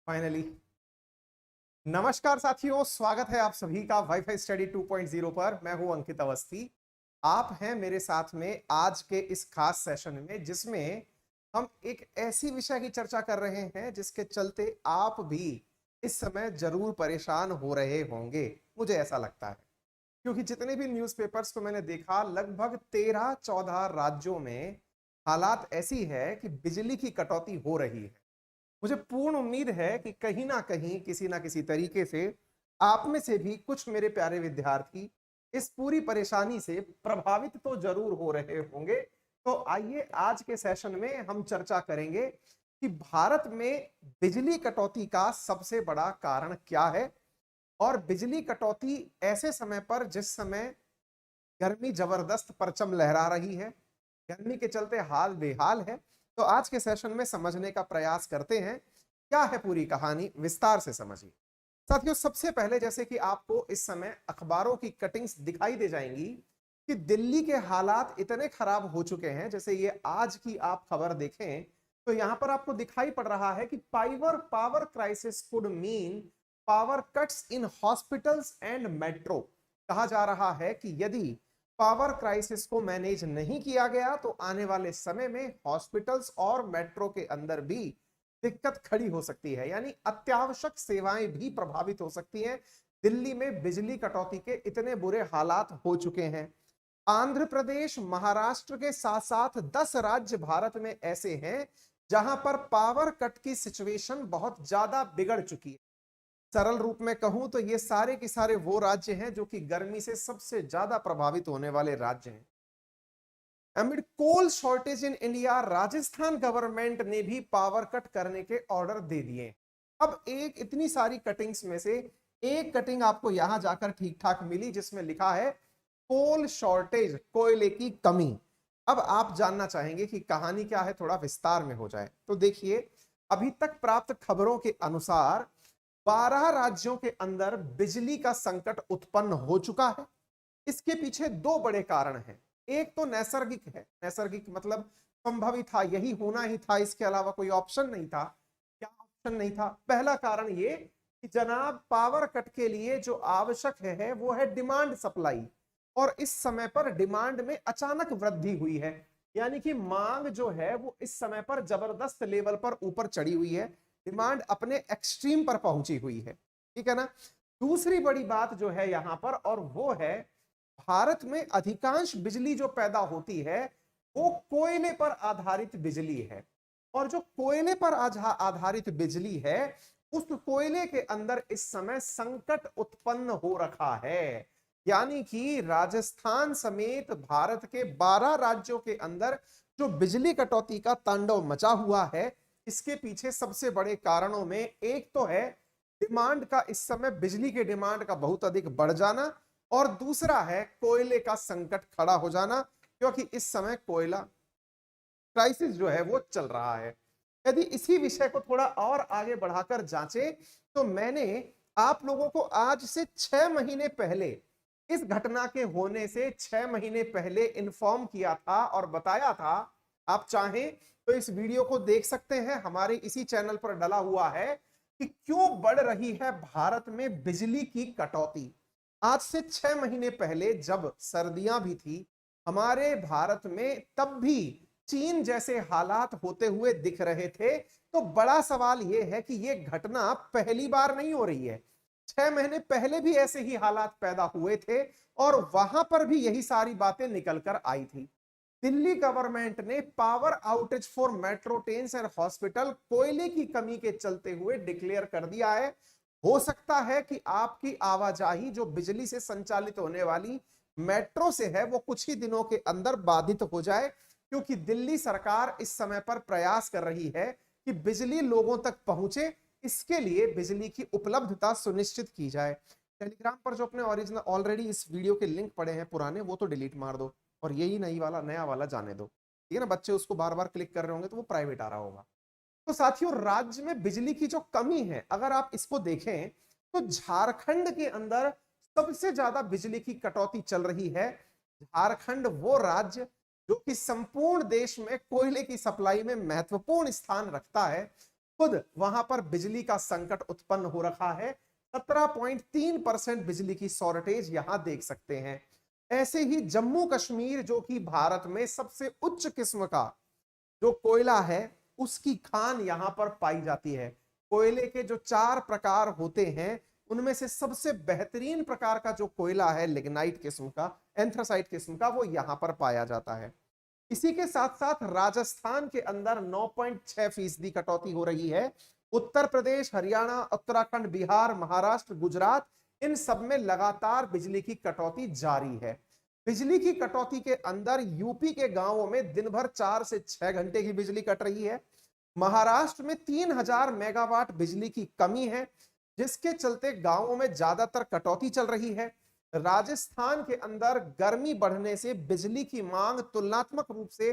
Finally नमस्कार साथियों, स्वागत है आप सभी का वाईफाई स्टडी 2.0 पर। मैं हूं अंकित अवस्थी। आप हैं मेरे साथ में आज के इस खास सेशन में, जिसमें हम एक ऐसी विषय की चर्चा कर रहे हैं जिसके चलते आप भी इस समय जरूर परेशान हो रहे होंगे, मुझे ऐसा लगता है। क्योंकि जितने भी न्यूज़पेपर्स को मैंने देखा, लगभग 13-14 राज्यों में हालात ऐसी है कि बिजली की कटौती हो रही है। मुझे पूर्ण उम्मीद है कि कहीं ना कहीं किसी ना किसी तरीके से आप में से भी कुछ मेरे प्यारे विद्यार्थी इस पूरी परेशानी से प्रभावित तो जरूर हो रहे होंगे। तो आइए आज के सेशन में हम चर्चा करेंगे कि भारत में बिजली कटौती का सबसे बड़ा कारण क्या है, और बिजली कटौती ऐसे समय पर जिस समय गर्मी जबरदस्त परचम लहरा रही है, गर्मी के चलते हाल बेहाल है। तो आज के सेशन में समझने का प्रयास करते हैं क्या है पूरी कहानी, विस्तार से समझिए। साथियों, सबसे पहले जैसे कि आपको इस समय अखबारों की कटिंग्स दिखाई दे जाएंगी कि दिल्ली के हालात इतने खराब हो चुके हैं। जैसे ये आज की आप खबर देखें तो यहां पर आपको दिखाई पड़ रहा है कि power crisis could mean power cuts in hospitals and metro. कहा जा रहा है कि यदि पावर क्राइसिस को मैनेज नहीं किया गया तो आने वाले समय में हॉस्पिटल्स और मेट्रो के अंदर भी दिक्कत खड़ी हो सकती है, यानी अत्यावश्यक सेवाएं भी प्रभावित हो सकती हैं। दिल्ली में बिजली कटौती के इतने बुरे हालात हो चुके हैं। आंध्र प्रदेश, महाराष्ट्र के साथ साथ 10 राज्य भारत में ऐसे हैं जहां पर पावर कट की सिचुएशन बहुत ज्यादा बिगड़ चुकी है। सरल रूप में कहूं तो ये सारे के सारे वो राज्य हैं जो कि गर्मी से सबसे ज्यादा प्रभावित होने वाले राज्य हैं। Amid coal shortage in India, Rajasthan government ने भी पावर कट करने के ऑर्डर दे दिए। अब एक इतनी सारी कटिंग्स में से एक कटिंग आपको यहां जाकर ठीक ठाक मिली जिसमें लिखा है कोल शॉर्टेज, कोयले की कमी। अब आप जानना चाहेंगे कि कहानी क्या है, थोड़ा विस्तार में हो जाए तो देखिए, अभी तक प्राप्त खबरों के अनुसार 12 राज्यों के अंदर बिजली का संकट उत्पन्न हो चुका है। इसके पीछे दो बड़े कारण हैं। एक तो नैसर्गिक है, नैसर्गिक मतलब संभव ही था, यही होना ही था, इसके अलावा कोई ऑप्शन नहीं था। क्या ऑप्शन नहीं था? पहला कारण ये कि जनाब, पावर कट के लिए जो आवश्यक है वो है डिमांड सप्लाई, और इस समय पर डिमांड में अचानक वृद्धि हुई है। यानी कि मांग जो है वो इस समय पर जबरदस्त लेवल पर ऊपर चढ़ी हुई है, डिमांड अपने एक्सट्रीम पर पहुंची हुई है। ठीक है ना। दूसरी बड़ी बात जो है यहां पर, और वो है भारत में अधिकांश बिजली जो पैदा होती है वो कोयले पर आधारित बिजली है, और जो कोयले पर आधारित बिजली है उस कोयले के अंदर इस समय संकट उत्पन्न हो रखा है। यानी कि राजस्थान समेत भारत के 12 राज्यों के अंदर जो बिजली कटौती का तांडव मचा हुआ है, इसके पीछे सबसे बड़े कारणों में एक तो है डिमांड का, इस समय बिजली के डिमांड का बहुत अधिक बढ़ जाना, और दूसरा है कोयले का संकट खड़ा हो जाना, क्योंकि इस समय कोयला क्राइसिस जो है वो चल रहा है। यदि इसी विषय को थोड़ा और आगे बढ़ाकर जांचे तो मैंने आप लोगों को आज से 6 महीने पहले, इस घटना के होने से 6 महीने पहले इन्फॉर्म किया था और बताया था। आप चाहें तो इस वीडियो को देख सकते हैं, हमारे इसी चैनल पर डला हुआ है कि क्यों बढ़ रही है भारत में बिजली की कटौती। आज से 6 महीने पहले जब सर्दियां भी थी हमारे भारत में, तब भी चीन जैसे हालात होते हुए दिख रहे थे। तो बड़ा सवाल यह है कि यह घटना पहली बार नहीं हो रही है। 6 महीने पहले भी ऐसे ही हालात पैदा हुए थे और वहां पर भी यही सारी बातें निकल कर आई थी। दिल्ली गवर्नमेंट ने power outage for metro trains and hospital कोयले की कमी के चलते हुए डिक्लेयर कर दिया है। हो सकता है कि आपकी आवाजाही जो बिजली से संचालित होने वाली मेट्रो से है वो कुछ ही दिनों के अंदर बाधित हो जाए, क्योंकि दिल्ली सरकार इस समय पर प्रयास कर रही है कि बिजली लोगों तक पहुंचे, इसके लिए बिजली की उपलब्धता सुनिश्चित की जाए। टेलीग्राम पर जो अपने ओरिजिनल ऑलरेडी इस वीडियो के लिंक पड़े हैं पुराने, वो तो डिलीट मार दो और यही नया वाला जाने दो। ठीक है ना, बच्चे उसको बार बार क्लिक कर रहे होंगे तो वो प्राइवेट आ रहा होगा। तो साथियों, राज्य में बिजली की जो कमी है, अगर आप इसको देखें तो झारखंड के अंदर सबसे ज्यादा बिजली की कटौती चल रही है। झारखंड वो राज्य जो कि संपूर्ण देश में कोयले की सप्लाई में महत्वपूर्ण स्थान रखता है, खुद वहां पर बिजली का संकट उत्पन्न हो रखा है। 17.3% बिजली की शॉर्टेज यहां देख सकते हैं। ऐसे ही जम्मू कश्मीर, जो कि भारत में सबसे उच्च किस्म का जो कोयला है उसकी खान यहां पर पाई जाती है। कोयले के जो 4 प्रकार होते हैं उनमें से सबसे बेहतरीन प्रकार का जो कोयला है लिग्नाइट किस्म का, एंथ्रासाइट किस्म का, वो यहां पर पाया जाता है। इसी के साथ साथ राजस्थान के अंदर 9.6% कटौती हो रही है। उत्तर प्रदेश, हरियाणा, उत्तराखंड, बिहार, महाराष्ट्र, गुजरात, इन सब में लगातार बिजली की कटौती जारी है। बिजली की कटौती के अंदर यूपी के गांवों में दिन भर 4 से 6 घंटे की बिजली कट रही है। महाराष्ट्र में 3000 मेगावाट बिजली की कमी है, जिसके चलते गांवों में ज्यादातर कटौती चल रही है। राजस्थान के अंदर गर्मी बढ़ने से बिजली की मांग तुलनात्मक रूप से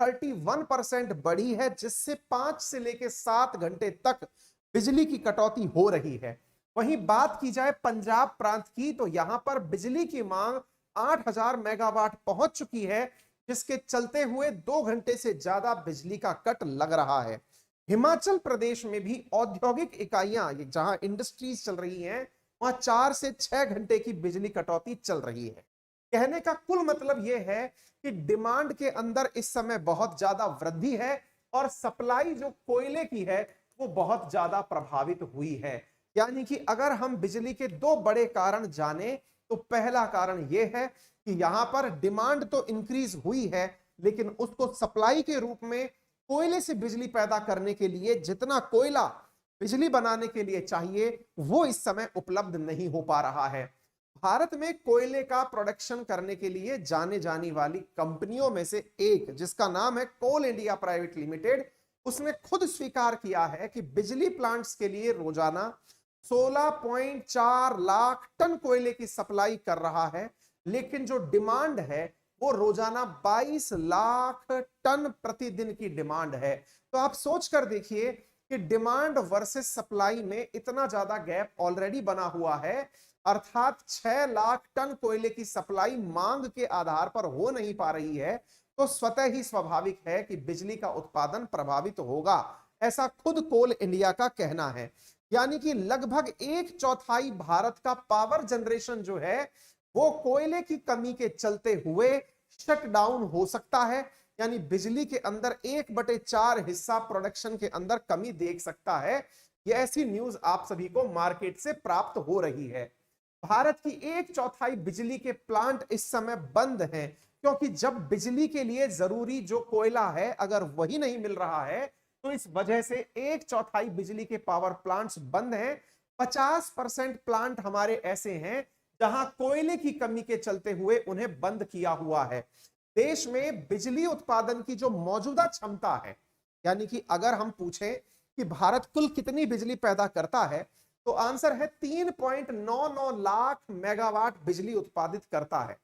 31% बढ़ी है, जिससे 5 से लेकर 7 घंटे तक बिजली की कटौती हो रही है। वहीं बात की जाए पंजाब प्रांत की, तो यहां पर बिजली की मांग 8000 मेगावाट पहुंच चुकी है, जिसके चलते हुए 2 घंटे से ज्यादा बिजली का कट लग रहा है। हिमाचल प्रदेश में भी औद्योगिक इकाइयां, जहां इंडस्ट्रीज चल रही हैं, वहां 4 से 6 घंटे की बिजली कटौती चल रही है। कहने का कुल मतलब यह है कि डिमांड के अंदर इस समय बहुत ज्यादा वृद्धि है और सप्लाई जो कोयले की है वो बहुत ज्यादा प्रभावित हुई है। यानी कि अगर हम बिजली के 2 बड़े कारण जाने, तो पहला कारण यह है कि यहां पर डिमांड तो इंक्रीज हुई है, लेकिन उसको सप्लाई के रूप में कोयले से बिजली पैदा करने के लिए जितना कोयला बिजली बनाने के लिए चाहिए वो इस समय उपलब्ध नहीं हो पा रहा है। भारत में कोयले का प्रोडक्शन करने के लिए जाने जाने वाली कंपनियों में से एक, जिसका नाम है कोल इंडिया प्राइवेट लिमिटेड, उसने खुद स्वीकार किया है कि बिजली प्लांट्स के लिए रोजाना 16.4 लाख टन कोयले की सप्लाई कर रहा है, लेकिन जो डिमांड है वो रोजाना 22 लाख टन प्रतिदिन की डिमांड है। तो आप सोच कर देखिए कि डिमांड वर्सेस सप्लाई में इतना ज्यादा गैप ऑलरेडी बना हुआ है, अर्थात 6 लाख टन कोयले की सप्लाई मांग के आधार पर हो नहीं पा रही है, तो स्वतः ही स्वाभाविक है कि बिजली का उत्पादन प्रभावित होगा, ऐसा खुद कोल इंडिया का कहना है। यानी कि लगभग 1/4 भारत का पावर जनरेशन जो है वो कोयले की कमी के चलते हुए शट डाउन हो सकता है। यानी बिजली के अंदर 1/4 हिस्सा प्रोडक्शन के अंदर कमी देख सकता है। यह ऐसी न्यूज आप सभी को मार्केट से प्राप्त हो रही है। भारत की 1/4 बिजली के प्लांट इस समय बंद हैं, क्योंकि जब बिजली के लिए जरूरी जो कोयला है अगर वही नहीं मिल रहा है, तो इस वजह से 1/4 बिजली के पावर प्लांट्स बंद हैं। 50% प्लांट हमारे ऐसे हैं जहां कोयले की कमी के चलते हुए उन्हें बंद किया हुआ है। देश में बिजली उत्पादन की जो मौजूदा क्षमता है, यानी कि अगर हम पूछें कि भारत कुल कितनी बिजली पैदा करता है, तो आंसर है 3.99 लाख मेगावाट बिजली उत्पादित करता है।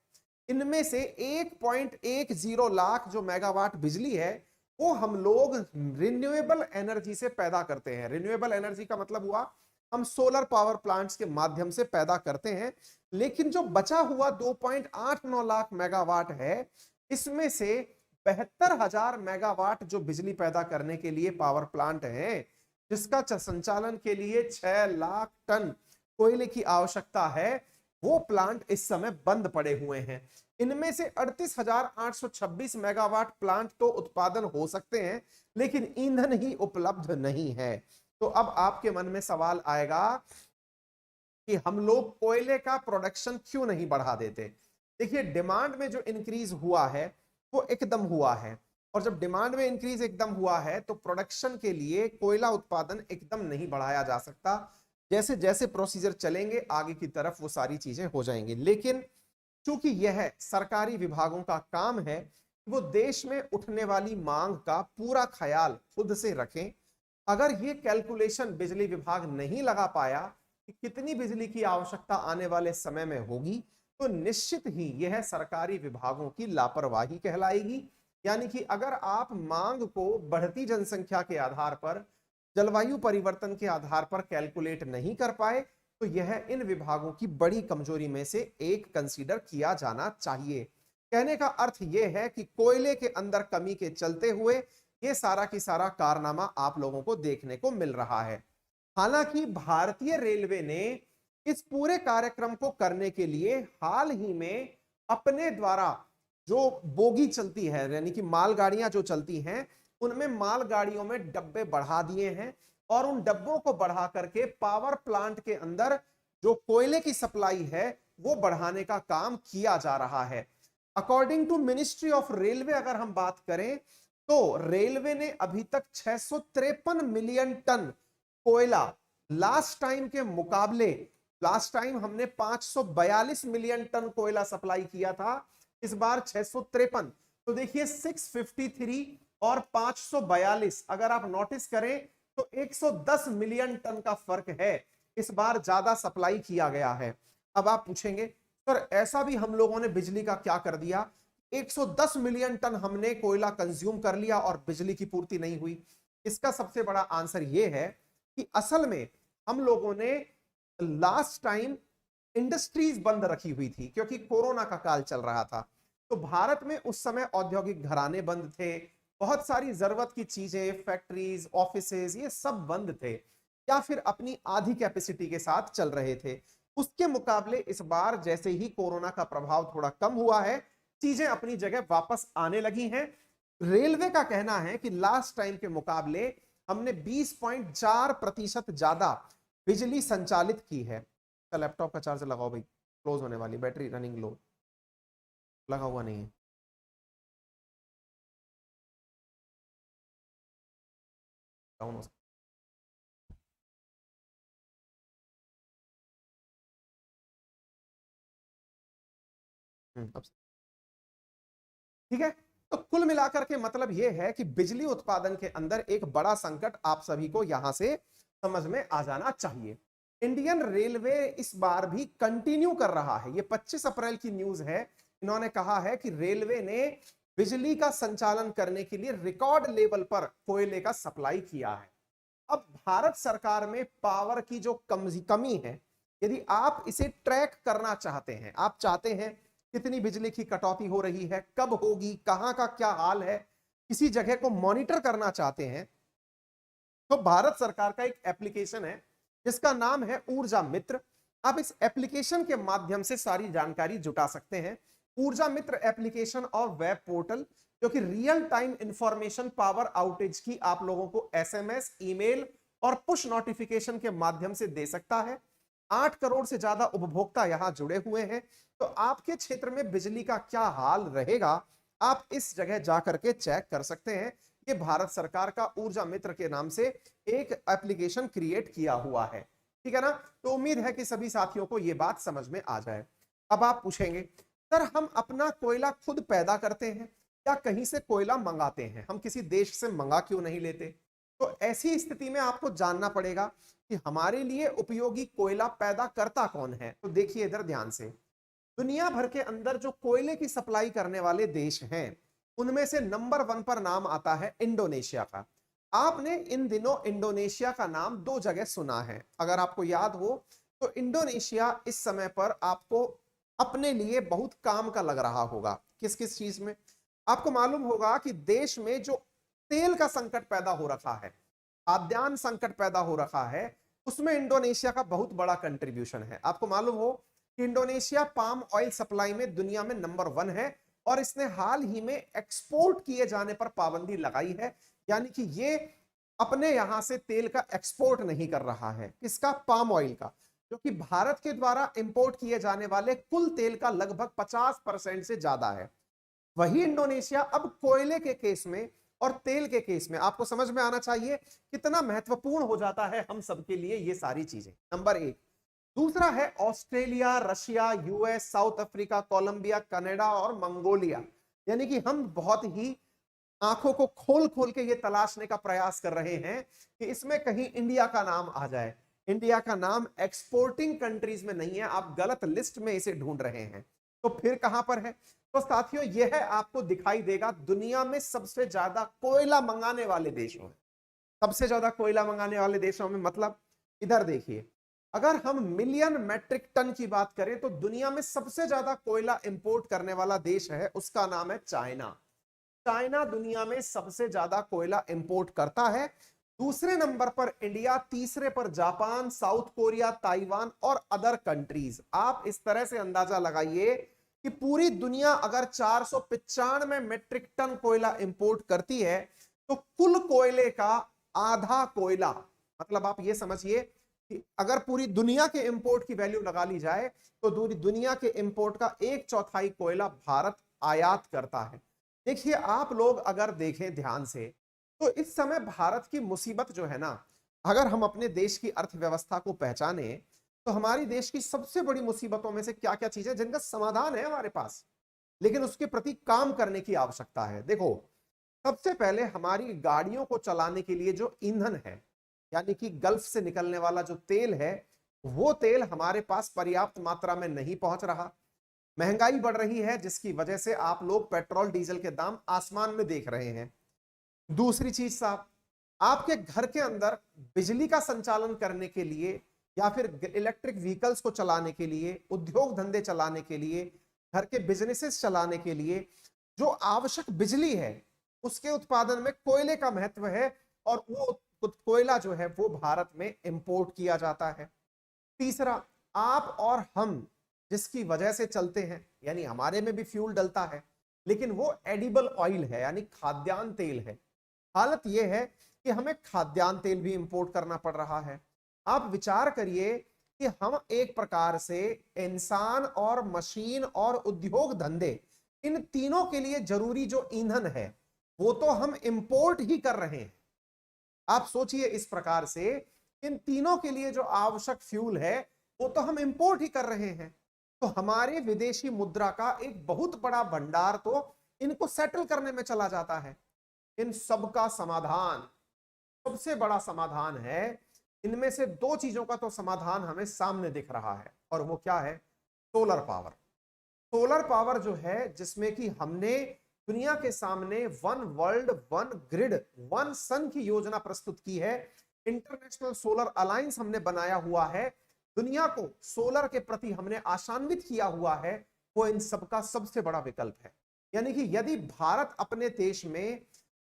इनमें से 1.10 लाख जो मेगावाट बिजली है वो हम लोग रिन्यूएबल एनर्जी से पैदा करते हैं। रिन्यूएबल एनर्जी का मतलब हुआ हम सोलर पावर प्लांट्स के माध्यम से पैदा करते हैं। लेकिन जो बचा हुआ 2.89 लाख मेगावाट है, इसमें से 72,000 मेगावाट जो बिजली पैदा करने के लिए पावर प्लांट है, जिसका संचालन के लिए 6 लाख टन कोयले की आवश्यकता है, वो प्लांट इस समय बंद पड़े हुए हैं। इनमें से 38,826 मेगावाट प्लांट तो उत्पादन हो सकते हैं, लेकिन ईंधन ही उपलब्ध नहीं है। तो अब आपके मन में सवाल आएगा कि हम लोग कोयले का प्रोडक्शन क्यों नहीं बढ़ा देते। देखिए, डिमांड में जो इंक्रीज हुआ है वो एकदम हुआ है, और जब डिमांड में इंक्रीज एकदम हुआ है तो प्रोडक्शन के लिए कोयला उत्पादन एकदम नहीं बढ़ाया जा सकता। जैसे जैसे प्रोसीजर चलेंगे आगे की तरफ वो सारी चीजें हो जाएंगी। लेकिन चूंकि यह सरकारी विभागों का काम है, वो देश में उठने वाली मांग का पूरा ख्याल खुद से रखें। अगर ये कैलकुलेशन बिजली विभाग नहीं लगा पाया कि कितनी बिजली की आवश्यकता आने वाले समय में होगी, तो निश्चित ही यह सरकारी विभागों की लापरवाही कहलाएगी। यानी कि अगर आप मांग को बढ़ती जनसंख्या के आधार पर, जलवायु परिवर्तन के आधार पर कैलकुलेट नहीं कर पाए, तो यह इन विभागों की बड़ी कमजोरी में से एक कंसीडर किया जाना चाहिए। कहने का अर्थ यह है कि कोयले के अंदर कमी के चलते हुए ये सारा की सारा कारनामा आप लोगों को देखने को मिल रहा है। हालांकि भारतीय रेलवे ने इस पूरे कार्यक्रम को करने के लिए हाल ही में अपने द्वारा जो बोगी चलती है, यानी कि मालगाड़ियां जो चलती हैं, उनमें मालगाड़ियों में डब्बे बढ़ा दिए हैं और उन डब्बों को बढ़ा करके पावर प्लांट के अंदर जो कोयले की सप्लाई है वो बढ़ाने का काम किया जा रहा है। According to ministry of railway अगर हम बात करें तो रेलवे ने अभी तक 653 मिलियन टन कोयला लास्ट टाइम के मुकाबले, लास्ट टाइम हमने 542 मिलियन टन कोयला सप्लाई किया था, इस बार 653। तो देखिए 653 और 542 अगर आप नोटिस करें तो 110 मिलियन टन का फर्क है, इस बार ज्यादा सप्लाई किया गया है। अब आप पूछेंगे सर ऐसा भी हम लोगों ने बिजली का क्या कर दिया, 110 मिलियन टन हमने कोयला कंज्यूम कर लिया और बिजली की पूर्ति नहीं हुई। इसका सबसे बड़ा आंसर यह है कि असल में हम लोगों ने लास्ट टाइम इंडस्ट्रीज बंद रखी हुई थी क्योंकि कोरोना का काल चल रहा था। तो भारत में उस समय औद्योगिक घराने बंद थे, बहुत सारी जरूरत की चीजें, फैक्ट्रीज, ऑफिसेज, ये सब बंद थे या फिर अपनी आधी कैपेसिटी के साथ चल रहे थे। उसके मुकाबले इस बार जैसे ही कोरोना का प्रभाव थोड़ा कम हुआ है, चीजें अपनी जगह वापस आने लगी हैं। रेलवे का कहना है कि लास्ट टाइम के मुकाबले हमने 20.4% ज्यादा बिजली संचालित की है। लैपटॉप का चार्ज लगाओ भाई, क्लोज होने वाली, बैटरी रनिंग लो, लगा हुआ नहीं है। डाउन हो सकता। अब ठीक है। तो कुल मिलाकर के मतलब यह है कि बिजली उत्पादन के अंदर एक बड़ा संकट आप सभी को यहां से समझ में आ जाना चाहिए। इंडियन रेलवे इस बार भी कंटिन्यू कर रहा है, ये 25 अप्रैल की न्यूज है। इन्होंने कहा है कि रेलवे ने बिजली का संचालन करने के लिए रिकॉर्ड लेवल पर कोयले का सप्लाई किया है। अब भारत सरकार में पावर की जो कमी है, यदि आप इसे ट्रैक करना चाहते हैं, आप चाहते हैं कितनी बिजली की कटौती हो रही है, कब होगी, कहां का क्या हाल है, किसी जगह को मॉनिटर करना चाहते हैं, तो भारत सरकार का एक एप्लीकेशन है जिसका नाम है ऊर्जा मित्र। आप इस एप्लीकेशन के माध्यम से सारी जानकारी जुटा सकते हैं। ऊर्जा मित्र एप्लीकेशन और वेब पोर्टल जो कि real time information power outage की आप लोगों को एसएमएस, ईमेल और पुश नोटिफिकेशन के माध्यम से दे सकता है। 8 करोड़ से ज्यादा उपभोक्ता यहां जुड़े हुए हैं। तो आपके क्षेत्र में बिजली का क्या हाल रहेगा, आप इस जगह जाकर के चेक कर सकते हैं। ये भारत सरकार का ऊर्जा मित्र के नाम से एक एप्लीकेशन क्रिएट किया हुआ है, ठीक है ना। तो उम्मीद है कि सभी साथियों को यह बात समझ में आ जाए। अब आप पूछेंगे सर हम अपना कोयला खुद पैदा करते हैं या कहीं से कोयला मंगाते हैं, हम किसी देश से मंगा क्यों नहीं लेते। तो ऐसी स्थिति में आपको जानना पड़ेगा कि हमारे लिए उपयोगी कोयला पैदा करता कौन है। तो देखिए इधर ध्यान से, दुनिया भर के अंदर जो कोयले की सप्लाई करने वाले देश हैं उनमें से नंबर 1 पर नाम आता है इंडोनेशिया का। आपने इन दिनों इंडोनेशिया का नाम 2 जगह सुना है, अगर आपको याद हो तो इंडोनेशिया इस समय पर आपको अपने लिए बहुत काम का लग रहा होगा। किस किस चीज में, आपको मालूम होगा कि देश में जो तेल का संकट पैदा हो रखा है, खाद्यान्न संकट पैदा हो रखा है, उसमें इंडोनेशिया का बहुत बड़ा कंट्रीब्यूशन है। आपको मालूम हो कि इंडोनेशिया पाम ऑयल सप्लाई में दुनिया में नंबर 1 है और इसने हाल ही में एक्सपोर्ट किए जाने पर पाबंदी लगाई है, यानी कि ये अपने यहां से तेल का एक्सपोर्ट नहीं कर रहा है। किसका? पाम ऑयल का, जो कि भारत के द्वारा इंपोर्ट किए जाने वाले कुल तेल का लगभग 50% से ज्यादा है। वही इंडोनेशिया अब कोयले के केस में और तेल के केस में, आपको समझ में आना चाहिए कितना महत्वपूर्ण हो जाता है हम सबके लिए ये सारी चीजें। नंबर 1। दूसरा है Australia, Russia, US, South Africa, Colombia, Canada और मंगोलिया। यानी कि हम बहुत ही आंखों को खोल खोल के ये तलाशने का प्रयास कर रहे हैं कि इसमें कहीं इंडिया का नाम आ जाए। इंडिया का नाम एक्सपोर्टिंग कंट्रीज में नहीं है, आप गलत लिस्ट में इसे ढूंढ रहे हैं। तो फिर कहां पर है? तो साथियों यह आपको दिखाई देगा दुनिया में सबसे ज्यादा कोयला मंगाने वाले देशों में। सबसे ज्यादा कोयला मंगाने वाले देशों में मतलब इधर देखिए, अगर हम मिलियन मेट्रिक टन की बात करें तो दुनिया में सबसे ज्यादा कोयला इंपोर्ट करने वाला देश है, उसका नाम है चाइना। चाइना दुनिया में सबसे ज्यादा कोयला इंपोर्ट करता है। दूसरे नंबर पर इंडिया, तीसरे पर जापान, साउथ कोरिया, ताइवान और अदर कंट्रीज। आप इस तरह से अंदाजा लगाइए कि पूरी दुनिया अगर 495 मेट्रिक टन कोयला इंपोर्ट करती है तो कुल कोयले का आधा कोयला, मतलब आप ये समझिए कि अगर पूरी दुनिया के इंपोर्ट की वैल्यू लगा ली जाए तो पूरी दुनिया के इंपोर्ट का 1/4 कोयला भारत आयात करता है। देखिए, आप लोग अगर देखें ध्यान से तो इस समय भारत की मुसीबत जो है ना, अगर हम अपने देश की अर्थव्यवस्था को पहचाने तो हमारी देश की सबसे बड़ी मुसीबतों में से क्या क्या चीजें जिनका समाधान है हमारे पास, लेकिन उसके प्रति काम करने की आवश्यकता है। देखो, सबसे पहले हमारी गाड़ियों को चलाने के लिए जो ईंधन है, यानी कि गल्फ से निकलने वाला जो तेल है, वो तेल हमारे पास पर्याप्त मात्रा में नहीं पहुंच रहा। महंगाई बढ़ रही है जिसकी वजह से आप लोग पेट्रोल डीजल के दाम आसमान में देख रहे हैं। दूसरी चीज साहब, आपके घर के अंदर बिजली का संचालन करने के लिए या फिर इलेक्ट्रिक व्हीकल्स को चलाने के लिए, उद्योग धंधे चलाने के लिए, घर के बिजनेसेस चलाने के लिए जो आवश्यक बिजली है उसके उत्पादन में कोयले का महत्व है, और वो कोयला जो है वो भारत में इंपोर्ट किया जाता है। तीसरा, आप और हम जिसकी वजह से चलते हैं, यानी हमारे में भी फ्यूल डलता है, लेकिन वो एडिबल ऑयल है, यानी खाद्यान्न तेल है। हालत यह है कि हमें खाद्यान्न तेल भी इंपोर्ट करना पड़ रहा है। आप विचार करिए कि हम एक प्रकार से इंसान और मशीन और उद्योग धंधे, इन तीनों के लिए जरूरी जो ईंधन है वो तो हम इंपोर्ट ही कर रहे हैं। आप सोचिए, इस प्रकार से इन तीनों के लिए जो आवश्यक फ्यूल है वो तो हम इंपोर्ट ही कर रहे हैं। तो हमारे विदेशी मुद्रा का एक बहुत बड़ा भंडार तो इनको सेटल करने में चला जाता है। इन सब का समाधान, सबसे बड़ा समाधान है, इनमें से दो चीजों का तो समाधान हमें सामने दिख रहा है, और वो क्या है? Solar power. सोलर पावर जो है, जिसमें कि हमने दुनिया के सामने one world one grid one sun की योजना प्रस्तुत की है। इंटरनेशनल सोलर अलायंस हमने बनाया हुआ है, दुनिया को सोलर के प्रति हमने आशान्वित किया हुआ है। वो इन सबका सबसे बड़ा विकल्प है। यानी कि यदि भारत अपने देश में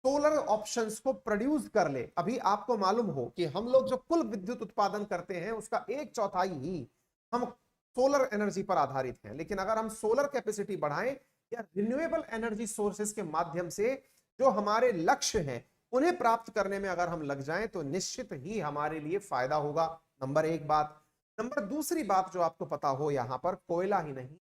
सोलर ऑप्शंस को प्रोड्यूस कर ले, अभी आपको मालूम हो कि हम लोग जो कुल विद्युत उत्पादन करते हैं उसका 1/4 ही हम सोलर एनर्जी पर आधारित हैं, लेकिन अगर हम सोलर कैपेसिटी बढ़ाएं या रिन्यूएबल एनर्जी सोर्सेस के माध्यम से जो हमारे लक्ष्य हैं उन्हें प्राप्त करने में अगर हम लग जाएं तो निश्चित ही हमारे लिए फायदा होगा। नंबर एक बात। नंबर दूसरी बात जो आपको पता हो, यहां पर कोयला ही नहीं,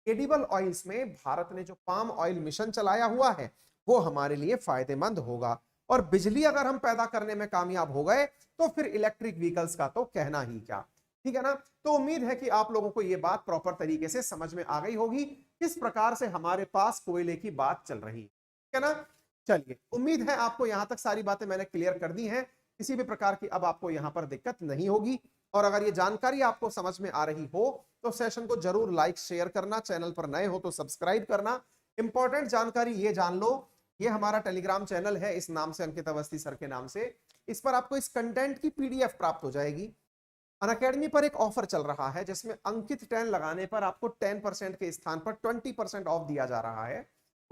एडिबल ऑयल्स में भारत ने जो पाम ऑयल मिशन चलाया हुआ है वो हमारे लिए फायदेमंद होगा। और बिजली अगर हम पैदा करने में कामयाब हो गए तो फिर इलेक्ट्रिक व्हीकल्स का तो कहना ही क्या। ठीक है ना? तो उम्मीद है कि आप लोगों को यह बात प्रॉपर तरीके से समझ में आ गई होगी, किस प्रकार से हमारे पास कोयले की बात चल रही है। ठीक है ना? चलिए, उम्मीद है आपको यहां तक सारी बातें मैंने क्लियर कर दी हैं, किसी भी प्रकार की अब आपको यहां पर दिक्कत नहीं होगी। और अगर ये जानकारी आपको समझ में आ रही हो तो सेशन को जरूर लाइक शेयर करना, चैनल पर नए हो तो सब्सक्राइब करना। इंपॉर्टेंट जानकारी ये जान लो, ये हमारा टेलीग्राम चैनल है इस नाम से, अंकित अवस्थी सर के नाम से। इस पर आपको इस कंटेंट की पीडीएफ प्राप्त हो जाएगी। अनअकैडमी पर एक ऑफर चल रहा है जिसमें अंकित 10 लगाने पर आपको 10% के स्थान पर 20% ऑफ दिया जा रहा है।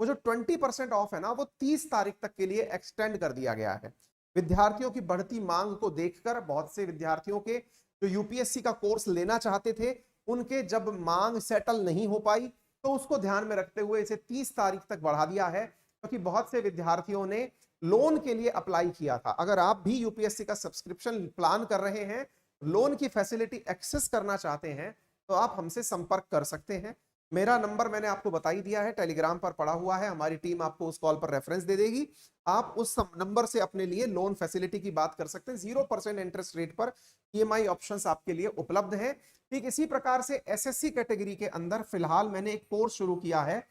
वो जो 20% ऑफ है ना, वो 30 तारीख तक के लिए एक्सटेंड कर दिया गया है। विद्यार्थियों की बढ़ती मांग को देखकर बहुत से विद्यार्थियों के जो यूपीएससी का कोर्स लेना चाहते थे, उनके जब मांग सेटल नहीं हो पाई तो उसको ध्यान में रखते हुए इसे 30 तारीख तक बढ़ा दिया है, क्योंकि बहुत से विद्यार्थियों ने लोन के लिए अप्लाई किया था। अगर आप भी यूपीएससी का सब्सक्रिप्शन प्लान कर रहे हैं, लोन की फैसिलिटी एक्सेस करना चाहते हैं, तो आप हमसे संपर्क कर सकते हैं। मेरा नंबर मैंने आपको बता ही दिया है, टेलीग्राम पर पड़ा हुआ है, हमारी टीम आपको उस कॉल पर रेफरेंस दे देगी। आप उस नंबर से अपने लिए लोन फैसिलिटी की बात कर सकते हैं। 0% इंटरेस्ट रेट पर ईएमआई ऑप्शंस आपके लिए उपलब्ध हैं। ठीक इसी प्रकार से एसएससी कैटेगरी के अंदर फिलहाल मैंने एक कोर्स शुरू किया है,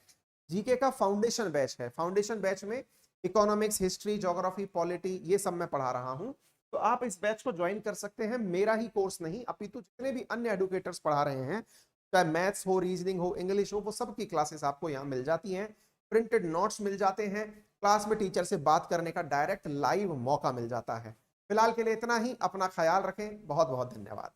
जीके का फाउंडेशन बैच है। फाउंडेशन बैच में इकोनॉमिक्स, हिस्ट्री, ज्योग्राफी, पॉलिटी, ये सब मैं पढ़ा रहा हूं, तो आप इस बैच को ज्वाइन कर सकते हैं। मेरा ही कोर्स नहीं, अपितु जितने भी अन्य एडुकेटर्स पढ़ा रहे हैं, चाहे मैथ्स हो, रीजनिंग हो, इंग्लिश हो, वो सब की क्लासेस आपको यहाँ मिल जाती हैं। प्रिंटेड नोट्स मिल जाते हैं, क्लास में टीचर से बात करने का डायरेक्ट लाइव मौका मिल जाता है। फिलहाल के लिए इतना ही। अपना ख्याल रखें। बहुत बहुत धन्यवाद।